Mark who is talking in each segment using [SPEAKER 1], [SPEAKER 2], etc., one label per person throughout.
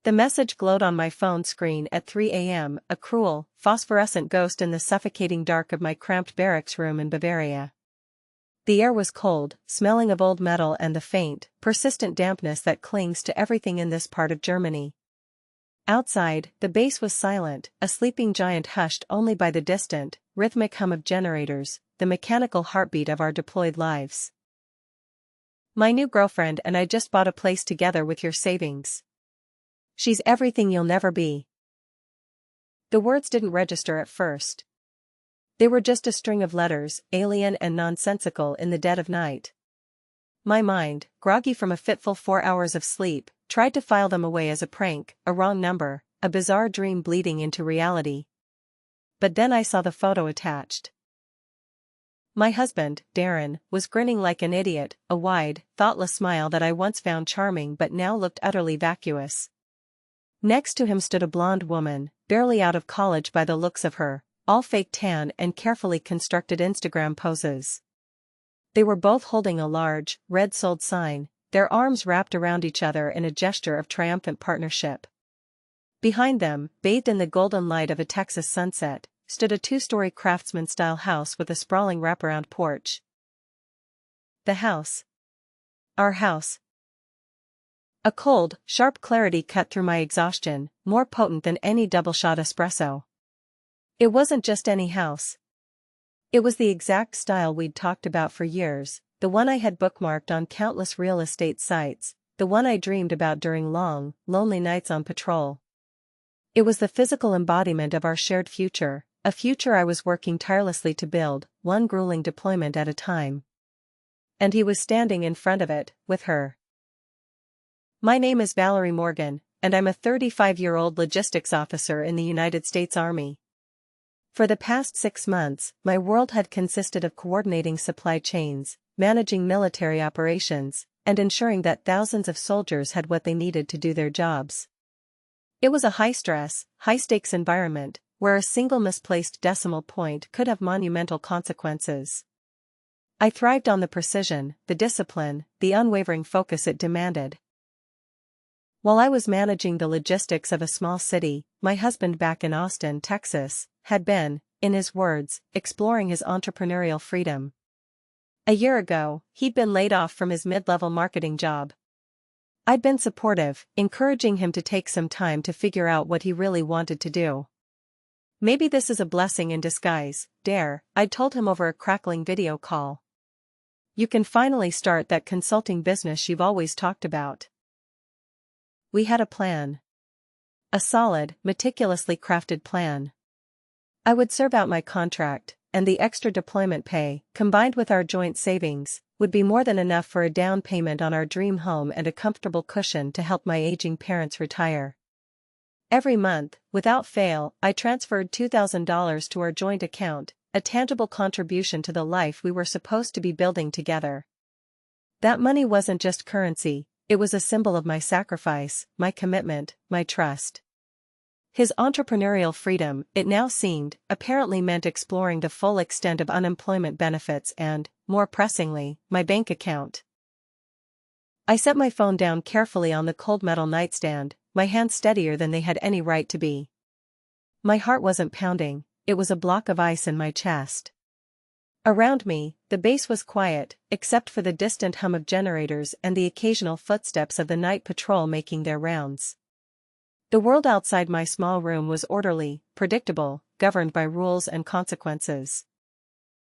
[SPEAKER 1] The message glowed on my phone screen at 3 a.m., a cruel, phosphorescent ghost in the suffocating dark of my cramped barracks room in Bavaria. The air was cold, smelling of old metal and the faint, persistent dampness that clings to everything in this part of Germany. Outside, the base was silent, a sleeping giant hushed only by the distant, rhythmic hum of generators, the mechanical heartbeat of our deployed lives. My new girlfriend and I just bought a place together with your savings. She's everything you'll never be. The words didn't register at first. They were just a string of letters, alien and nonsensical in the dead of night. My mind, groggy from a fitful 4 hours of sleep, tried to file them away as a prank, a wrong number, a bizarre dream bleeding into reality. But then I saw the photo attached. My husband, Darren, was grinning like an idiot, a wide, thoughtless smile that I once found charming but now looked utterly vacuous. Next to him stood a blonde woman, barely out of college by the looks of her, all fake tan and carefully constructed Instagram poses. They were both holding a large, red-sold sign, their arms wrapped around each other in a gesture of triumphant partnership. Behind them, bathed in the golden light of a Texas sunset, stood a 2-story craftsman-style house with a sprawling wraparound porch. The house. Our house. A cold, sharp clarity cut through my exhaustion, more potent than any double-shot espresso. It wasn't just any house. It was the exact style we'd talked about for years, the one I had bookmarked on countless real estate sites, the one I dreamed about during long, lonely nights on patrol. It was the physical embodiment of our shared future, a future I was working tirelessly to build, one grueling deployment at a time. And he was standing in front of it, with her. My name is Valerie Morgan, and I'm a 35-year-old logistics officer in the United States Army. For the past 6 months, my world had consisted of coordinating supply chains, managing military operations, and ensuring that thousands of soldiers had what they needed to do their jobs. It was a high-stress, high-stakes environment, where a single misplaced decimal point could have monumental consequences. I thrived on the precision, the discipline, the unwavering focus it demanded. While I was managing the logistics of a small city, my husband back in Austin, Texas, had been, in his words, exploring his entrepreneurial freedom. A year ago, he'd been laid off from his mid-level marketing job. I'd been supportive, encouraging him to take some time to figure out what he really wanted to do. Maybe this is a blessing in disguise, Dare, I'd told him over a crackling video call. You can finally start that consulting business you've always talked about. We had a plan. A solid, meticulously crafted plan. I would serve out my contract, and the extra deployment pay, combined with our joint savings, would be more than enough for a down payment on our dream home and a comfortable cushion to help my aging parents retire. Every month, without fail, I transferred $2,000 to our joint account, a tangible contribution to the life we were supposed to be building together. That money wasn't just currency, it was a symbol of my sacrifice, my commitment, my trust. His entrepreneurial freedom, it now seemed, apparently meant exploring the full extent of unemployment benefits and, more pressingly, my bank account. I set my phone down carefully on the cold metal nightstand, my hands steadier than they had any right to be. My heart wasn't pounding, it was a block of ice in my chest. Around me, the base was quiet, except for the distant hum of generators and the occasional footsteps of the night patrol making their rounds. The world outside my small room was orderly, predictable, governed by rules and consequences.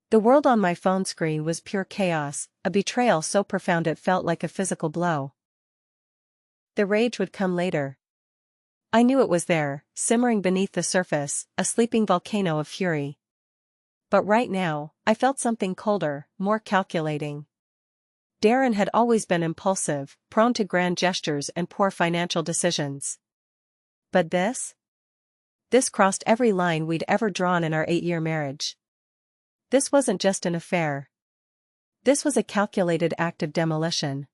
[SPEAKER 1] The world on my phone screen was pure chaos, a betrayal so profound it felt like a physical blow. The rage would come later. I knew it was there, simmering beneath the surface, a sleeping volcano of fury. But right now, I felt something colder, more calculating. Darren had always been impulsive, prone to grand gestures and poor financial decisions. But this? This crossed every line we'd ever drawn in our 8-year marriage. This wasn't just an affair. This was a calculated act of demolition.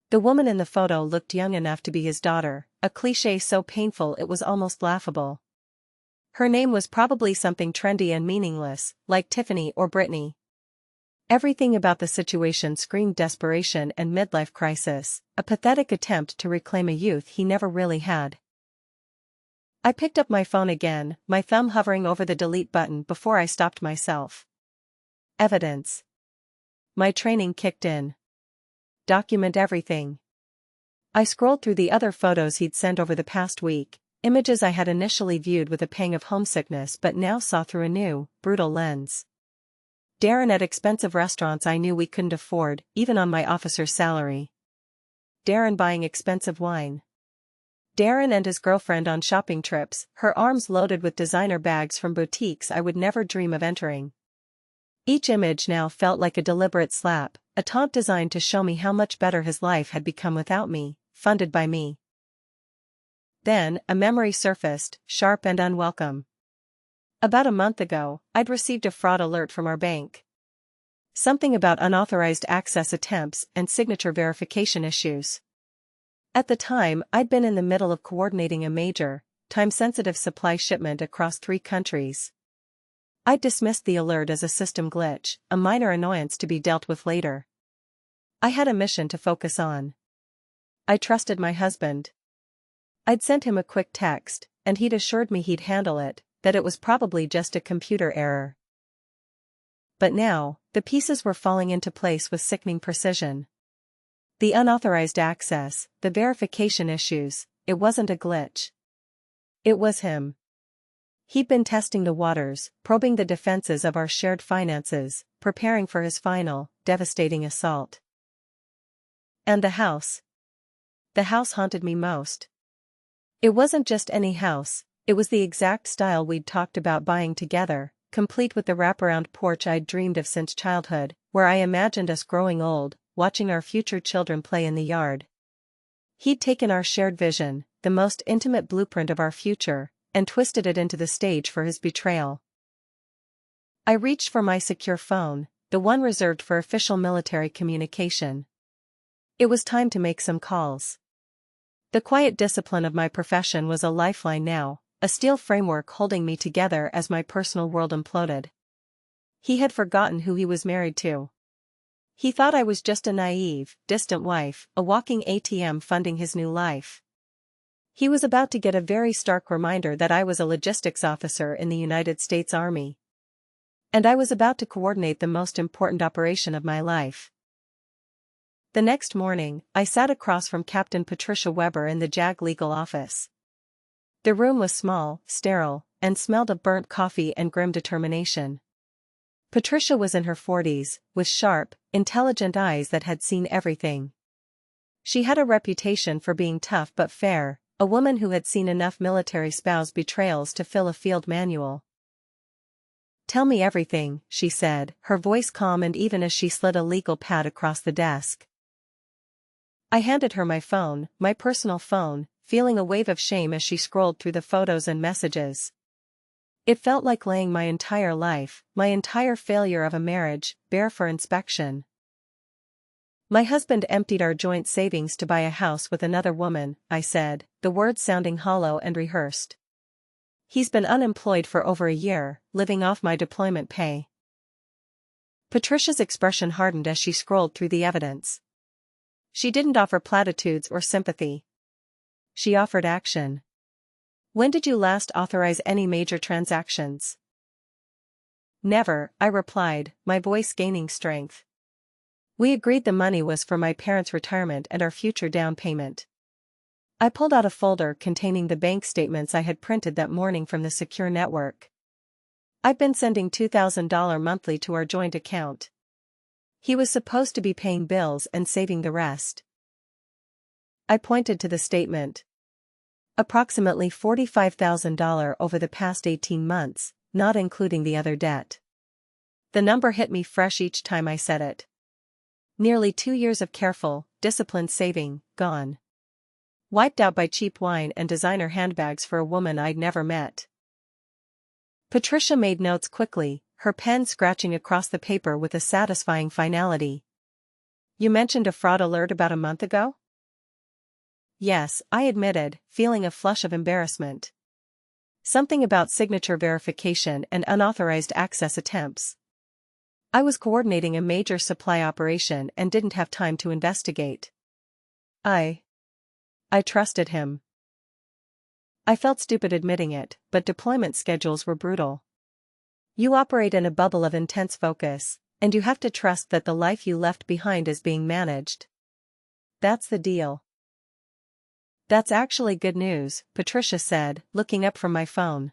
[SPEAKER 1] The woman in the photo looked young enough to be his daughter, a cliché so painful it was almost laughable. Her name was probably something trendy and meaningless, like Tiffany or Brittany. Everything about the situation screamed desperation and midlife crisis, a pathetic attempt to reclaim a youth he never really had. I picked up my phone again, my thumb hovering over the delete button before I stopped myself. Evidence. My training kicked in. Document everything. I scrolled through the other photos he'd sent over the past week, images I had initially viewed with a pang of homesickness but now saw through a new, brutal lens. Darren at expensive restaurants I knew we couldn't afford, even on my officer's salary. Darren buying expensive wine. Darren and his girlfriend on shopping trips, her arms loaded with designer bags from boutiques I would never dream of entering. Each image now felt like a deliberate slap, a taunt designed to show me how much better his life had become without me, funded by me. Then, a memory surfaced, sharp and unwelcome. About a month ago, I'd received a fraud alert from our bank. Something about unauthorized access attempts and signature verification issues. At the time, I'd been in the middle of coordinating a major, time-sensitive supply shipment across 3 countries. I'd dismissed the alert as a system glitch, a minor annoyance to be dealt with later. I had a mission to focus on. I trusted my husband. I'd sent him a quick text, and he'd assured me he'd handle it, that it was probably just a computer error. But now, the pieces were falling into place with sickening precision. The unauthorized access, the verification issues, it wasn't a glitch. It was him. He'd been testing the waters, probing the defenses of our shared finances, preparing for his final, devastating assault. And the house. The house haunted me most. It wasn't just any house, it was the exact style we'd talked about buying together, complete with the wraparound porch I'd dreamed of since childhood, where I imagined us growing old, watching our future children play in the yard. He'd taken our shared vision, the most intimate blueprint of our future, and twisted it into the stage for his betrayal. I reached for my secure phone, the one reserved for official military communication. It was time to make some calls. The quiet discipline of my profession was a lifeline now, a steel framework holding me together as my personal world imploded. He had forgotten who he was married to. He thought I was just a naive, distant wife, a walking ATM funding his new life. He was about to get a very stark reminder that I was a logistics officer in the United States Army. And I was about to coordinate the most important operation of my life. The next morning, I sat across from Captain Patricia Weber in the JAG legal office. The room was small, sterile, and smelled of burnt coffee and grim determination. Patricia was in her 40s, with sharp, intelligent eyes that had seen everything. She had a reputation for being tough but fair, a woman who had seen enough military spouse betrayals to fill a field manual. "Tell me everything," she said, her voice calm and even as she slid a legal pad across the desk. I handed her my phone, my personal phone, feeling a wave of shame as she scrolled through the photos and messages. It felt like laying my entire life, my entire failure of a marriage, bare for inspection. "My husband emptied our joint savings to buy a house with another woman," I said, the words sounding hollow and rehearsed. "He's been unemployed for over a year, living off my deployment pay." Patricia's expression hardened as she scrolled through the evidence. She didn't offer platitudes or sympathy. She offered action. "When did you last authorize any major transactions?" "Never," I replied, my voice gaining strength. "We agreed the money was for my parents' retirement and our future down payment." I pulled out a folder containing the bank statements I had printed that morning from the secure network. I'd been sending $2,000 monthly to our joint account. He was supposed to be paying bills and saving the rest. I pointed to the statement. Approximately $45,000 over the past 18 months, not including the other debt. The number hit me fresh each time I said it. Nearly 2 years of careful, disciplined saving, gone. Wiped out by cheap wine and designer handbags for a woman I'd never met. Patricia made notes quickly, her pen scratching across the paper with a satisfying finality. "You mentioned a fraud alert about a month ago?" "Yes," I admitted, feeling a flush of embarrassment. "Something about signature verification and unauthorized access attempts." I was coordinating a major supply operation and didn't have time to investigate. I trusted him. I felt stupid admitting it, but deployment schedules were brutal. You operate in a bubble of intense focus, and you have to trust that the life you left behind is being managed. That's the deal. That's actually good news, Patricia said, looking up from my phone.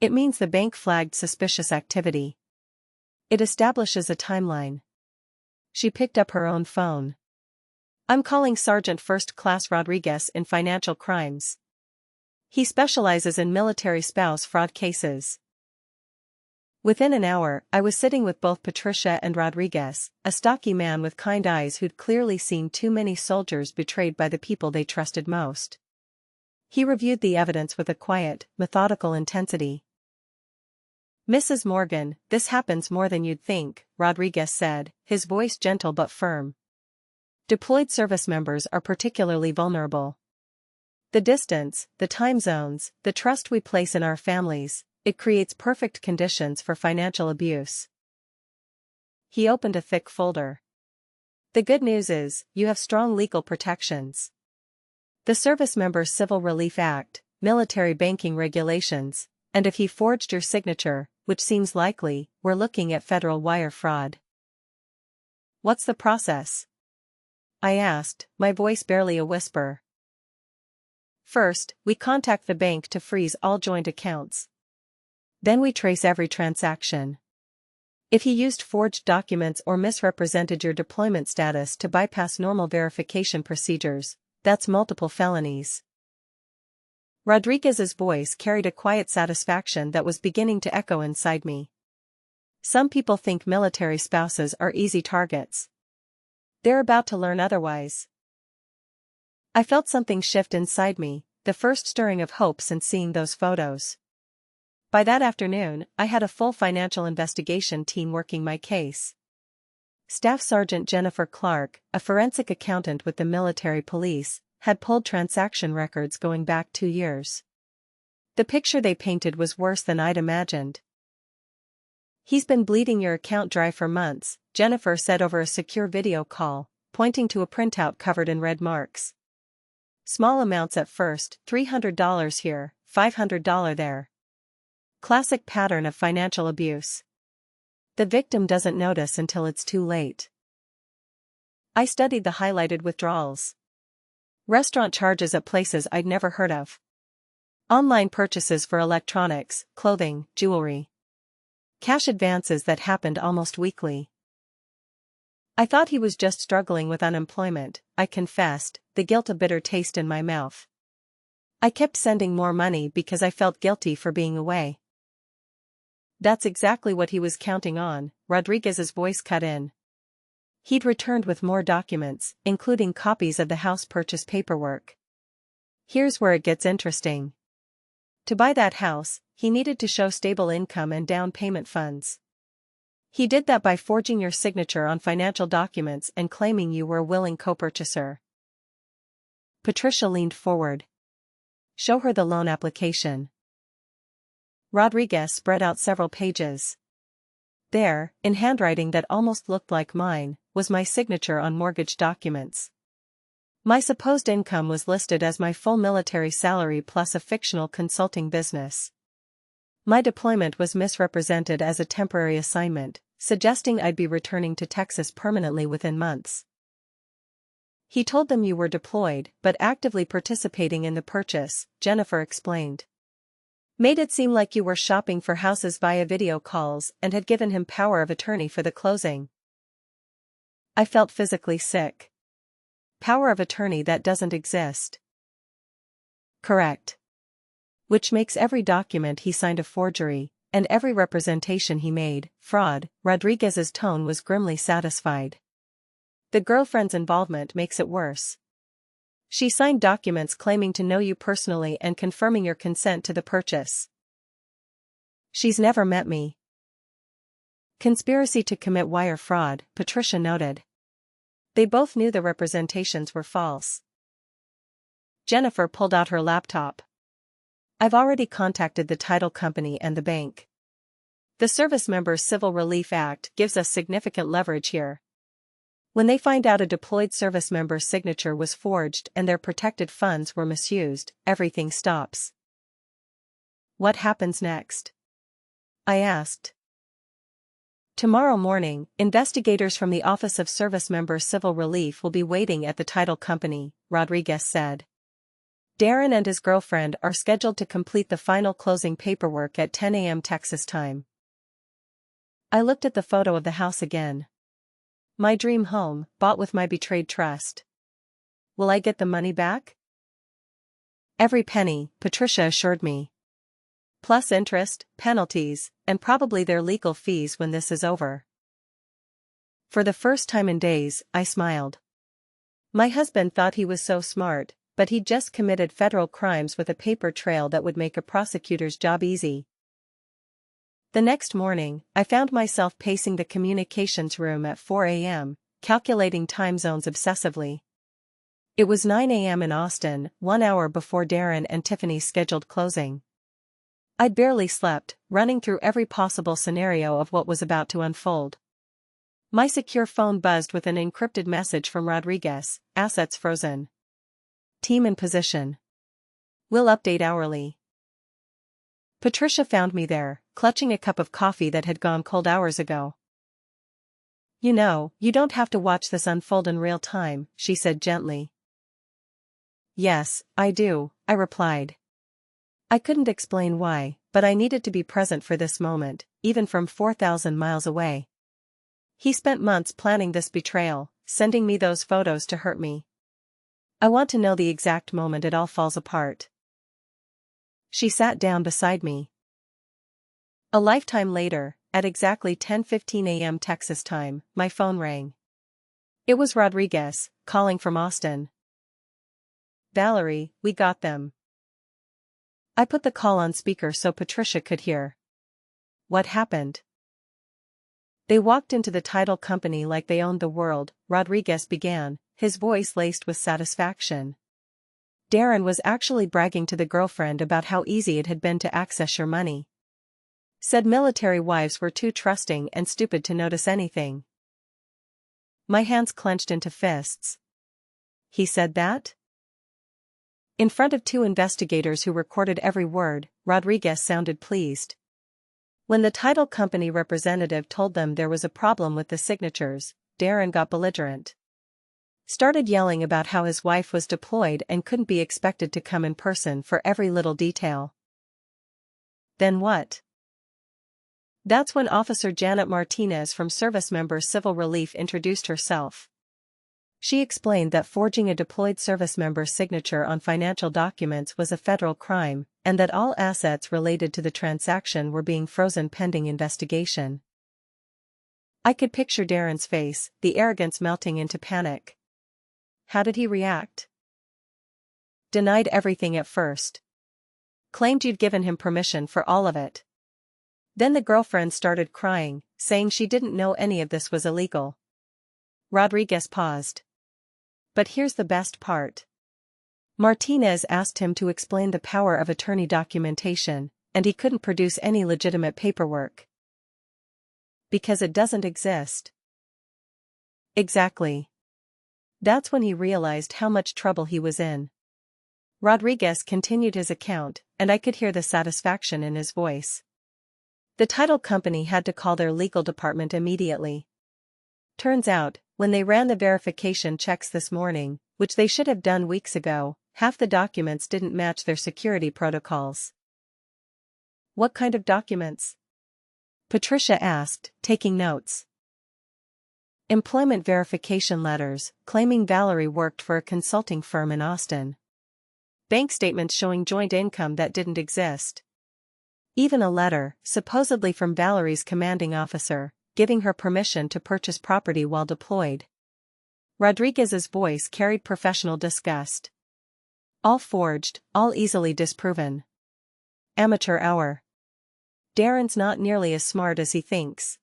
[SPEAKER 1] It means the bank flagged suspicious activity. It establishes a timeline. She picked up her own phone. I'm calling Sergeant First Class Rodriguez in financial crimes. He specializes in military spouse fraud cases. Within an hour, I was sitting with both Patricia and Rodriguez, a stocky man with kind eyes who'd clearly seen too many soldiers betrayed by the people they trusted most. He reviewed the evidence with a quiet, methodical intensity. Mrs. Morgan, this happens more than you'd think, Rodriguez said, his voice gentle but firm. Deployed service members are particularly vulnerable. The distance, the time zones, the trust we place in our families, it creates perfect conditions for financial abuse. He opened a thick folder. The good news is, you have strong legal protections. The Service Members Civil Relief Act, military banking regulations, and if he forged your signature, which seems likely, we're looking at federal wire fraud. What's the process? I asked, my voice barely a whisper. First, we contact the bank to freeze all joint accounts. Then we trace every transaction. If he used forged documents or misrepresented your deployment status to bypass normal verification procedures, that's multiple felonies. Rodriguez's voice carried a quiet satisfaction that was beginning to echo inside me. Some people think military spouses are easy targets. They're about to learn otherwise. I felt something shift inside me, the first stirring of hope since seeing those photos. By that afternoon, I had a full financial investigation team working my case. Staff Sergeant Jennifer Clark, a forensic accountant with the military police, had pulled transaction records going back 2 years. The picture they painted was worse than I'd imagined. He's been bleeding your account dry for months, Jennifer said over a secure video call, pointing to a printout covered in red marks. Small amounts at first, $300 here, $500 there. Classic pattern of financial abuse. The victim doesn't notice until it's too late. I studied the highlighted withdrawals. Restaurant charges at places I'd never heard of. Online purchases for electronics, clothing, jewelry. Cash advances that happened almost weekly. I thought he was just struggling with unemployment, I confessed, the guilt a bitter taste in my mouth. I kept sending more money because I felt guilty for being away. That's exactly what he was counting on, Rodriguez's voice cut in. He'd returned with more documents, including copies of the house purchase paperwork. Here's where it gets interesting. To buy that house, he needed to show stable income and down payment funds. He did that by forging your signature on financial documents and claiming you were a willing co-purchaser. Patricia leaned forward. Show her the loan application. Rodriguez spread out several pages. There, in handwriting that almost looked like mine, was my signature on mortgage documents. My supposed income was listed as my full military salary plus a fictional consulting business. My deployment was misrepresented as a temporary assignment, suggesting I'd be returning to Texas permanently within months. He told them you were deployed but actively participating in the purchase, Jennifer explained. Made it seem like you were shopping for houses via video calls and had given him power of attorney for the closing. I felt physically sick. Power of attorney that doesn't exist. Correct. Which makes every document he signed a forgery, and every representation he made, fraud. Rodriguez's tone was grimly satisfied. The girlfriend's involvement makes it worse. She signed documents claiming to know you personally and confirming your consent to the purchase. She's never met me. Conspiracy to commit wire fraud, Patricia noted. They both knew the representations were false. Jennifer pulled out her laptop. I've already contacted the title company and the bank. The Service Members Civil Relief Act gives us significant leverage here. When they find out a deployed service member's signature was forged and their protected funds were misused, everything stops. What happens next? I asked. Tomorrow morning, investigators from the Office of Service Members Civil Relief will be waiting at the title company, Rodriguez said. Darren and his girlfriend are scheduled to complete the final closing paperwork at 10 a.m. Texas time. I looked at the photo of the house again. My dream home, bought with my betrayed trust. Will I get the money back? Every penny, Patricia assured me. Plus interest, penalties, and probably their legal fees when this is over. For the first time in days, I smiled. My husband thought he was so smart, but he'd just committed federal crimes with a paper trail that would make a prosecutor's job easy. The next morning, I found myself pacing the communications room at 4 a.m., calculating time zones obsessively. It was 9 a.m. in Austin, 1 hour before Darren and Tiffany's scheduled closing. I'd barely slept, running through every possible scenario of what was about to unfold. My secure phone buzzed with an encrypted message from Rodriguez: assets frozen. Team in position. We'll update hourly. Patricia found me there, clutching a cup of coffee that had gone cold hours ago. You know, you don't have to watch this unfold in real time, she said gently. Yes, I do, I replied. I couldn't explain why, but I needed to be present for this moment, even from 4,000 miles away. He spent months planning this betrayal, sending me those photos to hurt me. I want to know the exact moment it all falls apart. She sat down beside me. A lifetime later, at exactly 10:15 a.m. Texas time, my phone rang. It was Rodriguez, calling from Austin. Valerie, we got them. I put the call on speaker so Patricia could hear. What happened? They walked into the title company like they owned the world, Rodriguez began, his voice laced with satisfaction. Darren was actually bragging to the girlfriend about how easy it had been to access your money. Said military wives were too trusting and stupid to notice anything. My hands clenched into fists. He said that? In front of two investigators who recorded every word, Rodriguez sounded pleased. When the title company representative told them there was a problem with the signatures, Darren got belligerent. Started yelling about how his wife was deployed and couldn't be expected to come in person for every little detail. Then what? That's when Officer Janet Martinez from Service Members Civil Relief introduced herself. She explained that forging a deployed service member's signature on financial documents was a federal crime, and that all assets related to the transaction were being frozen pending investigation. I could picture Darren's face, the arrogance melting into panic. How did he react? Denied everything at first. Claimed you'd given him permission for all of it. Then the girlfriend started crying, saying she didn't know any of this was illegal. Rodriguez paused. But here's the best part. Martinez asked him to explain the power of attorney documentation, and he couldn't produce any legitimate paperwork. Because it doesn't exist. Exactly. That's when he realized how much trouble he was in. Rodriguez continued his account, and I could hear the satisfaction in his voice. The title company had to call their legal department immediately. Turns out, when they ran the verification checks this morning, which they should have done weeks ago, half the documents didn't match their security protocols. What kind of documents? Patricia asked, taking notes. Employment verification letters, claiming Valerie worked for a consulting firm in Austin. Bank statements showing joint income that didn't exist. Even a letter, supposedly from Valerie's commanding officer, giving her permission to purchase property while deployed. Rodriguez's voice carried professional disgust. All forged, all easily disproven. Amateur hour. Darren's not nearly as smart as he thinks.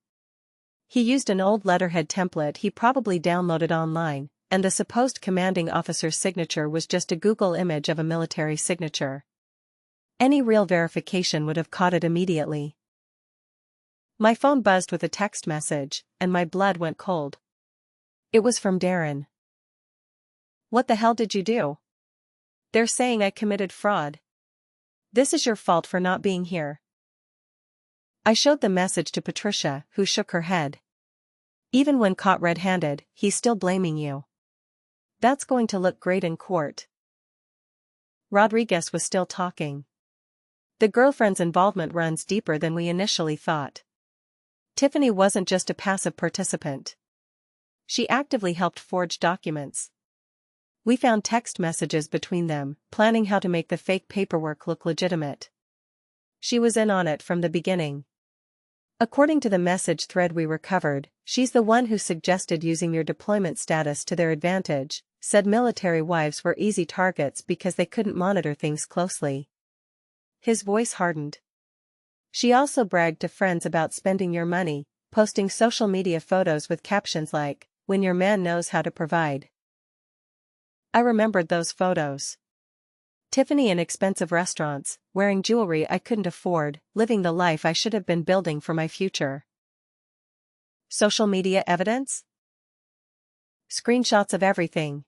[SPEAKER 1] He used an old letterhead template he probably downloaded online, and the supposed commanding officer's signature was just a Google image of a military signature. Any real verification would have caught it immediately. My phone buzzed with a text message, and my blood went cold. It was from Darren. "What the hell did you do? They're saying I committed fraud. This is your fault for not being here." I showed the message to Patricia, who shook her head. "Even when caught red-handed, he's still blaming you. That's going to look great in court." Rodriguez was still talking. "The girlfriend's involvement runs deeper than we initially thought. Tiffany wasn't just a passive participant. She actively helped forge documents. We found text messages between them, planning how to make the fake paperwork look legitimate. She was in on it from the beginning. According to the message thread we recovered, she's the one who suggested using your deployment status to their advantage, said military wives were easy targets because they couldn't monitor things closely." His voice hardened. "She also bragged to friends about spending your money, posting social media photos with captions like, 'When your man knows how to provide.'" I remembered those photos. Tiffany in expensive restaurants, wearing jewelry I couldn't afford, living the life I should have been building for my future. Social media evidence? Screenshots of everything.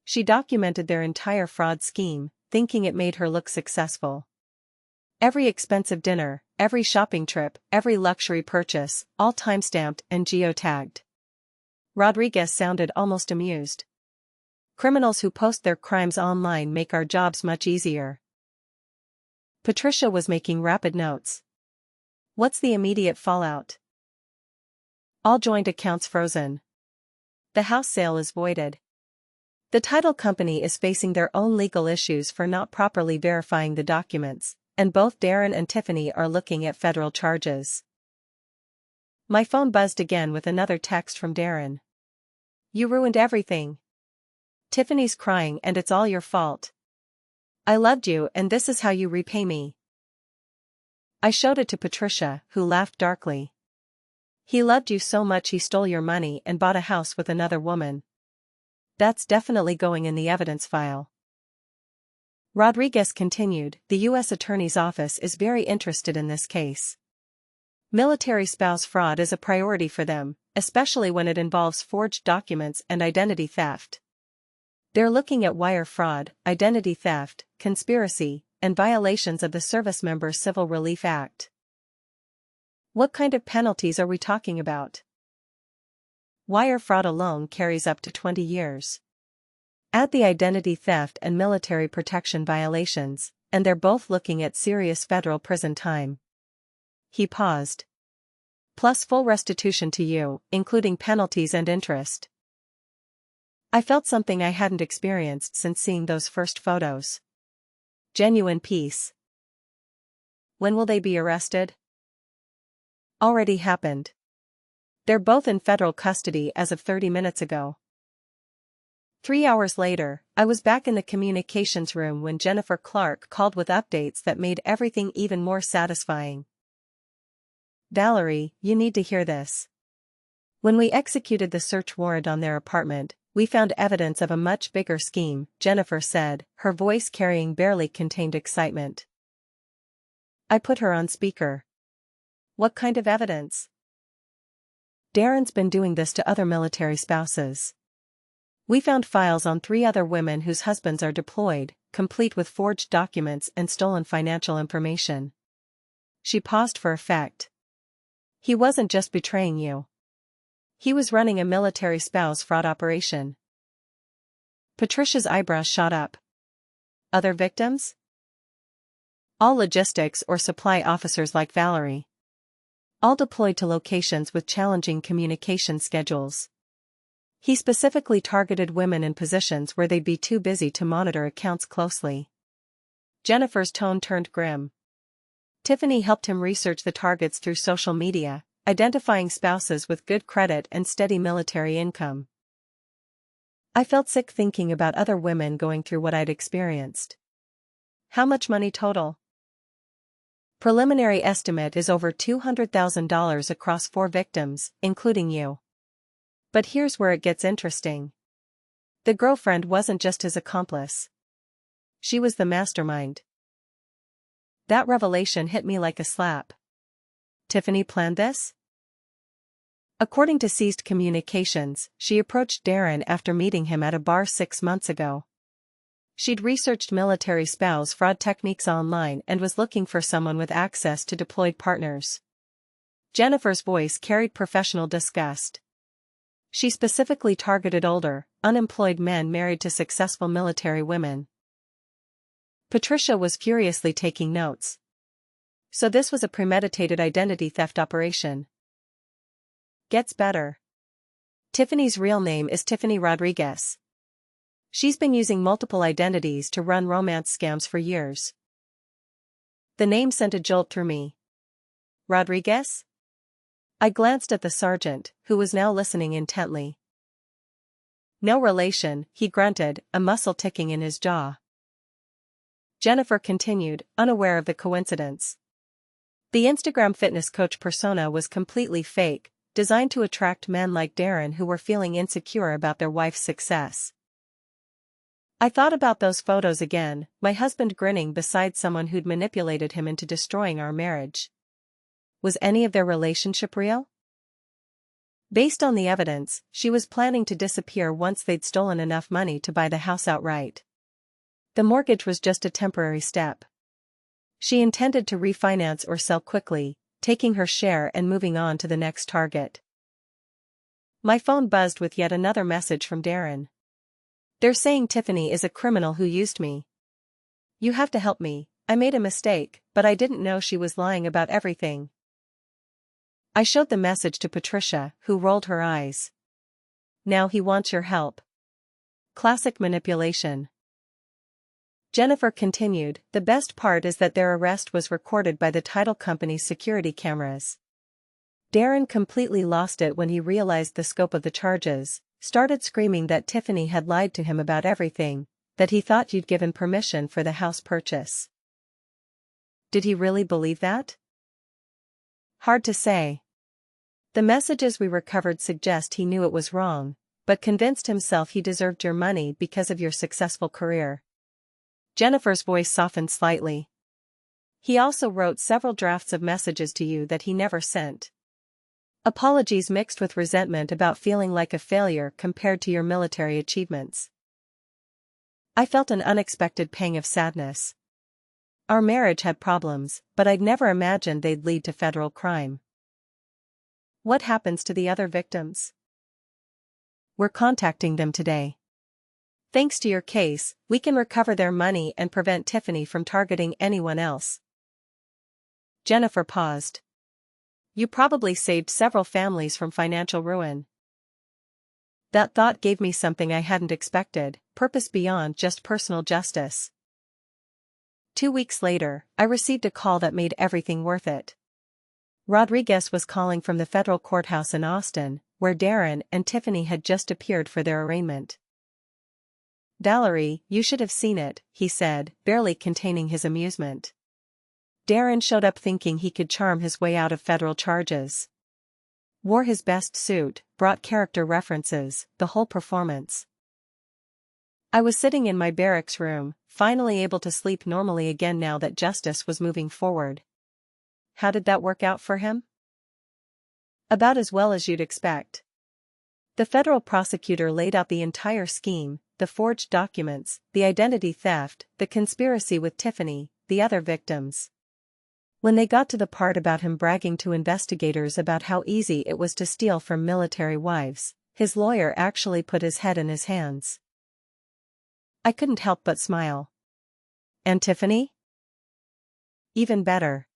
[SPEAKER 1] She documented their entire fraud scheme, thinking it made her look successful. Every expensive dinner, every shopping trip, every luxury purchase, all timestamped and geotagged. Rodriguez sounded almost amused. "Criminals who post their crimes online make our jobs much easier." Patricia was making rapid notes. "What's the immediate fallout?" "All joint accounts frozen. The house sale is voided. The title company is facing their own legal issues for not properly verifying the documents, and both Darren and Tiffany are looking at federal charges." My phone buzzed again with another text from Darren. "You ruined everything. Tiffany's crying and it's all your fault. I loved you and this is how you repay me." I showed it to Patricia, who laughed darkly. "He loved you so much he stole your money and bought a house with another woman. That's definitely going in the evidence file." Rodriguez continued, "The U.S. Attorney's Office is very interested in this case. Military spouse fraud is a priority for them, especially when it involves forged documents and identity theft. They're looking at wire fraud, identity theft, conspiracy, and violations of the Servicemember Civil Relief Act." "What kind of penalties are we talking about?" "Wire fraud alone carries up to 20 years. Add the identity theft and military protection violations, and they're both looking at serious federal prison time." He paused. "Plus full restitution to you, including penalties and interest." I felt something I hadn't experienced since seeing those first photos. Genuine peace. "When will they be arrested?" "Already happened. They're both in federal custody as of 30 minutes ago." 3 hours later, I was back in the communications room when Jennifer Clark called with updates that made everything even more satisfying. "Valerie, you need to hear this. When we executed the search warrant on their apartment, we found evidence of a much bigger scheme," Jennifer said, her voice carrying barely contained excitement. I put her on speaker. "What kind of evidence?" "Darren's been doing this to other military spouses. We found files on 3 other women whose husbands are deployed, complete with forged documents and stolen financial information." She paused for effect. "He wasn't just betraying you. He was running a military spouse fraud operation." Patricia's eyebrows shot up. "Other victims?" "All logistics or supply officers like Valerie. All deployed to locations with challenging communication schedules. He specifically targeted women in positions where they'd be too busy to monitor accounts closely." Jennifer's tone turned grim. "Tiffany helped him research the targets through social media, identifying spouses with good credit and steady military income." I felt sick thinking about other women going through what I'd experienced. "How much money total?" "Preliminary estimate is over $200,000 across 4 victims, including you. But here's where it gets interesting. The girlfriend wasn't just his accomplice. She was the mastermind." That revelation hit me like a slap. Tiffany planned this? According to seized communications, she approached Darren after meeting him at a bar 6 months ago. She'd researched military spouse fraud techniques online and was looking for someone with access to deployed partners. Jennifer's voice carried professional disgust. She specifically targeted older, unemployed men married to successful military women. Patricia was furiously taking notes. So this was a premeditated identity theft operation. Gets better. Tiffany's real name is Tiffany Rodriguez. She's been using multiple identities to run romance scams for years. The name sent a jolt through me. Rodriguez? I glanced at the sergeant, who was now listening intently. No relation, he grunted, a muscle ticking in his jaw. Jennifer continued, unaware of the coincidence. The Instagram fitness coach persona was completely fake, designed to attract men like Darren who were feeling insecure about their wife's success. I thought about those photos again, my husband grinning beside someone who'd manipulated him into destroying our marriage. Was any of their relationship real? Based on the evidence, she was planning to disappear once they'd stolen enough money to buy the house outright. The mortgage was just a temporary step. She intended to refinance or sell quickly, taking her share and moving on to the next target. My phone buzzed with yet another message from Darren. They're saying Tiffany is a criminal who used me. You have to help me, I made a mistake, but I didn't know she was lying about everything. I showed the message to Patricia, who rolled her eyes. Now he wants your help. Classic manipulation. Jennifer continued, the best part is that their arrest was recorded by the title company's security cameras. Darren completely lost it when he realized the scope of the charges, started screaming that Tiffany had lied to him about everything, that he thought you'd given permission for the house purchase. Did he really believe that? Hard to say. The messages we recovered suggest he knew it was wrong, but convinced himself he deserved your money because of your successful career. Jennifer's voice softened slightly. He also wrote several drafts of messages to you that he never sent. Apologies mixed with resentment about feeling like a failure compared to your military achievements. I felt an unexpected pang of sadness. Our marriage had problems, but I'd never imagined they'd lead to federal crime. What happens to the other victims? We're contacting them today. Thanks to your case, we can recover their money and prevent Tiffany from targeting anyone else. Jennifer paused. You probably saved several families from financial ruin. That thought gave me something I hadn't expected, purpose beyond just personal justice. 2 weeks later, I received a call that made everything worth it. Rodriguez was calling from the federal courthouse in Austin, where Darren and Tiffany had just appeared for their arraignment. Valerie, you should have seen it, he said, barely containing his amusement. Darren showed up thinking he could charm his way out of federal charges. Wore his best suit, brought character references, the whole performance. I was sitting in my barracks room, finally able to sleep normally again now that justice was moving forward. How did that work out for him? About as well as you'd expect. The federal prosecutor laid out the entire scheme, the forged documents, the identity theft, the conspiracy with Tiffany, the other victims. When they got to the part about him bragging to investigators about how easy it was to steal from military wives, his lawyer actually put his head in his hands. I couldn't help but smile. And Tiffany? Even better.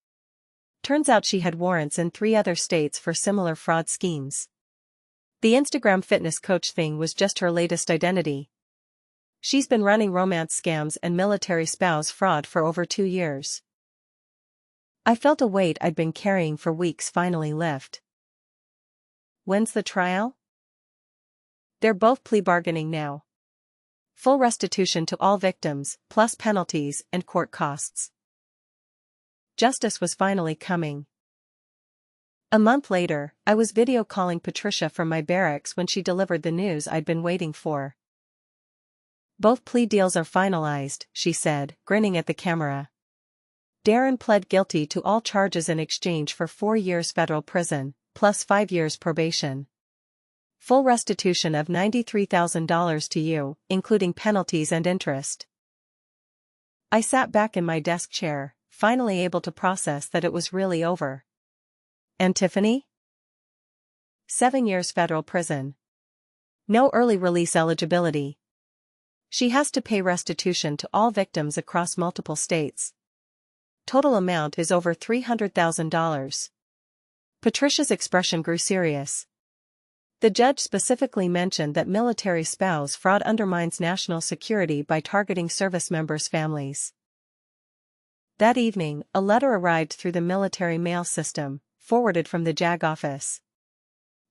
[SPEAKER 1] Turns out she had warrants in 3 other states for similar fraud schemes. The Instagram fitness coach thing was just her latest identity. She's been running romance scams and military spouse fraud for over 2 years. I felt a weight I'd been carrying for weeks finally lift. When's the trial? They're both plea bargaining now. Full restitution to all victims, plus penalties and court costs. Justice was finally coming. A month later, I was video calling Patricia from my barracks when she delivered the news I'd been waiting for. Both plea deals are finalized, she said, grinning at the camera. Darren pled guilty to all charges in exchange for 4 years federal prison, plus 5 years probation. Full restitution of $93,000 to you, including penalties and interest. I sat back in my desk chair, finally able to process that it was really over. And Tiffany? 7 years federal prison. No early release eligibility. She has to pay restitution to all victims across multiple states. Total amount is over $300,000. Patricia's expression grew serious. The judge specifically mentioned that military spouse fraud undermines national security by targeting service members' families. That evening, a letter arrived through the military mail system, forwarded from the JAG office.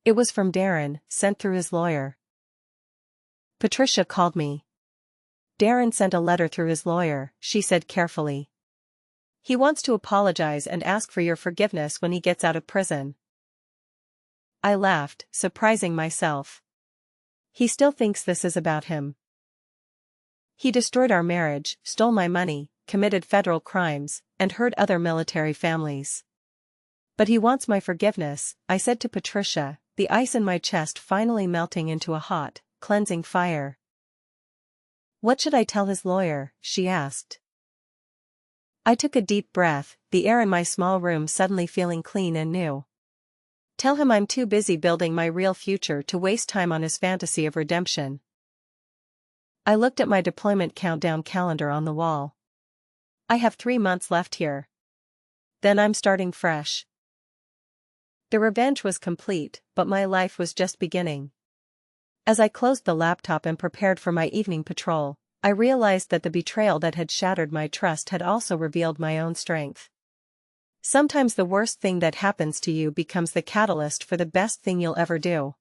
[SPEAKER 1] It was from Darren, sent through his lawyer. Patricia called me. Darren sent a letter through his lawyer, she said carefully. He wants to apologize and ask for your forgiveness when he gets out of prison. I laughed, surprising myself. He still thinks this is about him. He destroyed our marriage, stole my money, committed federal crimes, and hurt other military families. But he wants my forgiveness, I said to Patricia, the ice in my chest finally melting into a hot, cleansing fire. What should I tell his lawyer? She asked. I took a deep breath, the air in my small room suddenly feeling clean and new. Tell him I'm too busy building my real future to waste time on his fantasy of redemption. I looked at my deployment countdown calendar on the wall. I have 3 months left here. Then I'm starting fresh. The revenge was complete, but my life was just beginning. As I closed the laptop and prepared for my evening patrol, I realized that the betrayal that had shattered my trust had also revealed my own strength. Sometimes the worst thing that happens to you becomes the catalyst for the best thing you'll ever do.